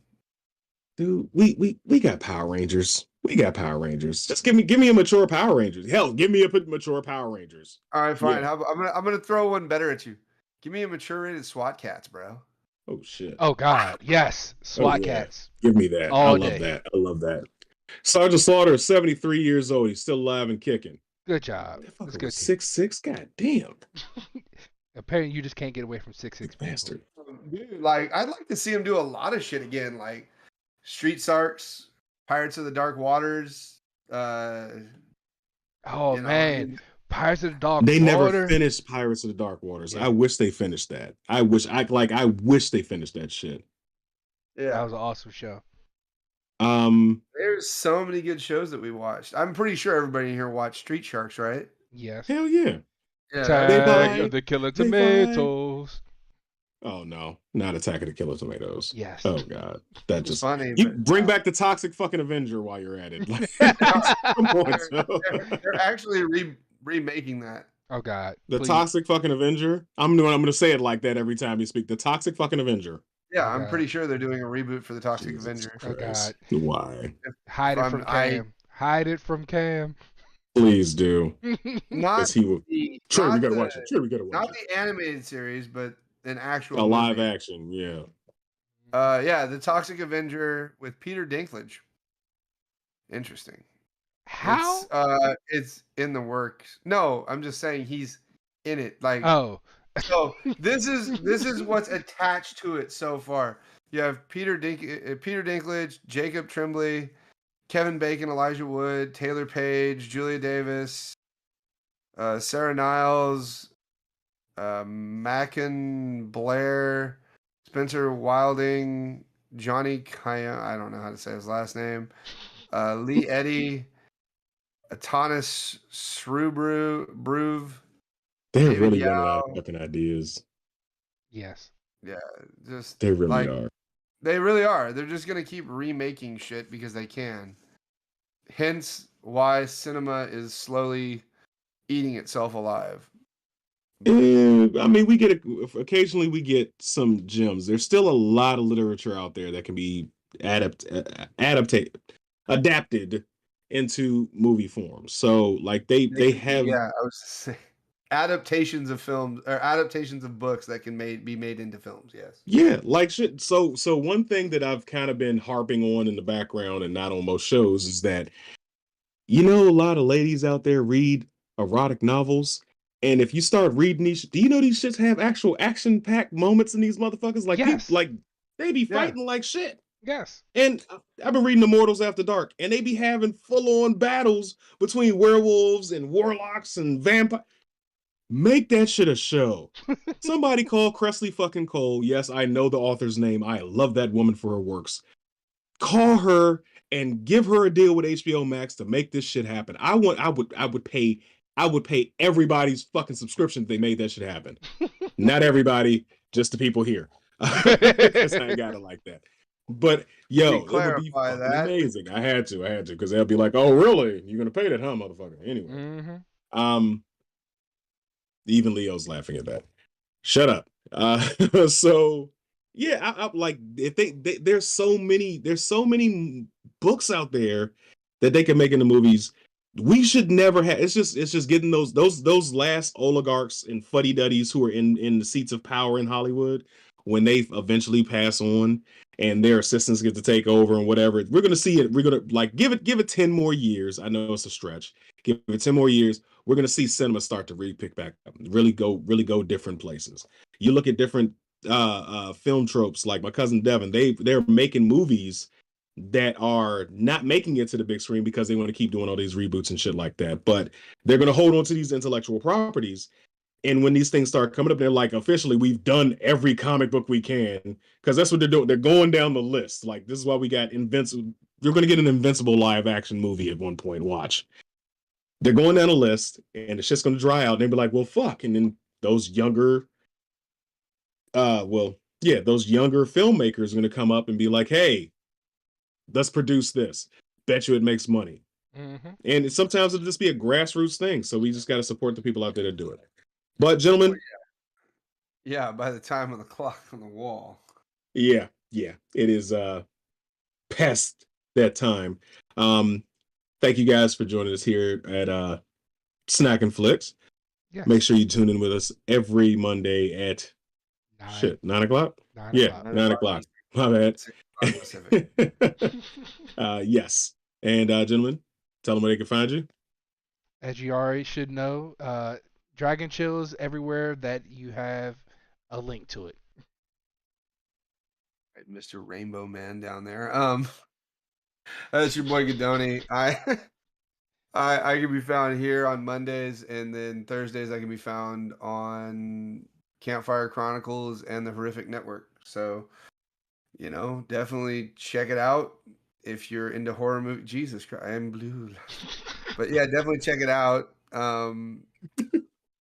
Dude, we got Power Rangers. We got Power Rangers. Just give me a mature Power Rangers. Hell, give me a mature Power Rangers. All right, fine. Yeah. I'm gonna throw one better at you. Give me a mature rated SWAT Cats, bro. Oh shit. Oh god, yes, SWAT Cats. Give me that. I love that. I love that. Sergeant Slaughter is 73 years old. He's still alive and kicking. Good job. That's good. 6'6". God damn. Apparently, you just can't get away from 6'6". Bastard. Dude, like I'd like to see him do a lot of shit again, like Street Sharks, Pirates of the Dark Waters. Oh man, Pirates of the Dark They Water. never finished Pirates of the Dark Waters. Yeah. I wish they finished that. I wish they finished that shit. Yeah, that was an awesome show. There's so many good shows that we watched. I'm pretty sure everybody here watched Street Sharks, right? Yes. Hell yeah. Attack of the Killer Tomatoes. Oh no, not Attack of the Killer Tomatoes. Yes. Oh god, that's just funny. You bring back the Toxic fucking Avenger while you're at it. Like, come on, they're actually remaking that. Oh god, the Toxic fucking Avenger. I'm gonna say it like that every time you speak. The Toxic fucking Avenger. Yeah, I'm pretty sure they're doing a reboot for the Toxic Avenger. Oh god, why? Hide it from Cam. Hide it from Cam. Please do. Not he will. Sure, we gotta watch it. Sure, we gotta watch it. Not the animated series, but an actual a live action. Yeah. Yeah, the Toxic Avenger with Peter Dinklage. Interesting. How? It's in the works. No, I'm just saying he's in it. Like, oh, so this is what's attached to it so far. You have Peter Dinklage, Jacob Tremblay, Kevin Bacon, Elijah Wood, Taylor Page, Julia Davis, Sarah Niles, Mackin Blair, Spencer Wilding, Johnny Kaya, I don't know how to say his last name, Lee Eddy, Atanis Shrubruv. They're really running out of fucking ideas. Yes. Yeah, just they really are. They really are. They're just gonna keep remaking shit because they can. Hence why cinema is slowly eating itself alive. I mean, occasionally we get some gems. There's still a lot of literature out there that can be adapted into movie form. So like they have I was just saying, adaptations of films or adaptations of books that can be made into films. Yes. Yeah, like shit. So one thing that I've kind of been harping on in the background and not on most shows is that a lot of ladies out there read erotic novels. And if you start reading these, do you know these shits have actual action-packed moments in these motherfuckers? Like, yes. They be fighting like shit. Yes. And I've been reading Immortals After Dark, and they be having full-on battles between werewolves and warlocks and vampires. Make that shit a show. Somebody call Cressley fucking Cole. Yes, I know the author's name. I love that woman for her works. Call her and give her a deal with HBO Max to make this shit happen. I would pay everybody's fucking subscription if they made that shit happen. Not everybody, just the people here. Because I ain't got it like that. But yo, it would be fucking amazing. I had to, because they'll be like, "Oh, really? You're gonna pay that, huh, motherfucker?" Anyway, even Leo's laughing at that. Shut up. So yeah, I like if there's so many books out there that they can make into movies. We should never have. It's just getting those last oligarchs and fuddy duddies who are in the seats of power in Hollywood when they eventually pass on and their assistants get to take over and whatever. We're gonna see it. We're gonna like give it 10 more years. I know it's a stretch. Give it 10 more years. We're gonna see cinema start to really pick back up, really go different places. You look at different film tropes, like my cousin Devin. They're making movies that are not making it to the big screen because they want to keep doing all these reboots and shit like that. But they're gonna hold on to these intellectual properties. And when these things start coming up, they're like, officially, we've done every comic book we can, because that's what they're doing. They're going down the list. Like, this is why we got Invincible. You're going to get an Invincible live action movie at one point. Watch. They're going down a list, and the shit's going to dry out. And they'll be like, well, fuck. And then those younger, those younger filmmakers are going to come up and be like, hey, let's produce this. Bet you it makes money. Mm-hmm. And sometimes it'll just be a grassroots thing. So we just got to support the people out there that do it. But gentlemen, yeah, by the time of the clock on the wall. Yeah, it is past that time. Thank you guys for joining us here at Snack and Flicks. Yes. Make sure you tune in with us every Monday at 9 o'clock? 9 o'clock. My bad. Yes. And gentlemen, tell them where they can find you. As you already should know, Dragon Chills everywhere that you have a link to it. Right, Mr. Rainbow Man down there. That's your boy Gadoni. I can be found here on Mondays, and then Thursdays I can be found on Campfire Chronicles and the Horrific Network. So, definitely check it out if you're into horror movies. Jesus Christ, I am blue. But yeah, definitely check it out.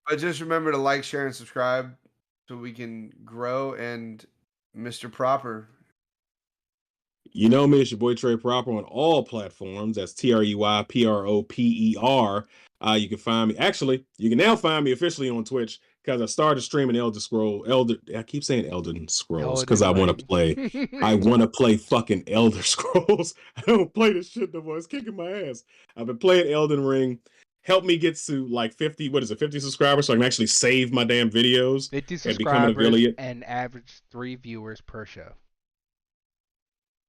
But just remember to like, share, and subscribe so we can grow. And Mr. Proper. You know me, it's your boy Trey Proper on all platforms. That's TREYPROPER. You can find me. Actually, you can now find me officially on Twitch because I started streaming I keep saying Elden Scrolls because I want to play. I want to play fucking Elder Scrolls. I don't play this shit no more. It's kicking my ass. I've been playing Elden Ring. Help me get to like 50 subscribers so I can actually save my damn videos 50 subscribers and become an affiliate. And average 3 viewers per show.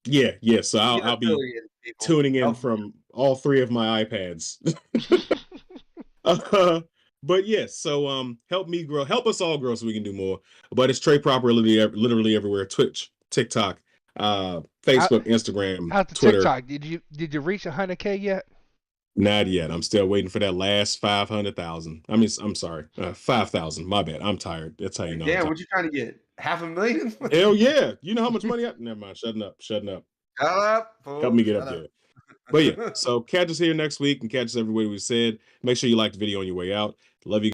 Yeah. So I'll be tuning in from all 3 of my iPads. But yes, so help me grow, help us all grow so we can do more. But it's Trey Proper literally everywhere: Twitch, TikTok, Facebook, Instagram, how's the Twitter. TikTok? Did you reach 100K yet? Not yet. I'm still waiting for that last 500,000. I mean, I'm sorry, 5,000. My bad. I'm tired. That's how you know. Yeah, what you trying to get? 500,000? Hell yeah! You know how much money? Never mind. Shutting up. Shut up. Folks. Help me get up there. But yeah, so catch us here next week and catch us everywhere we said. Make sure you like the video on your way out. Love you.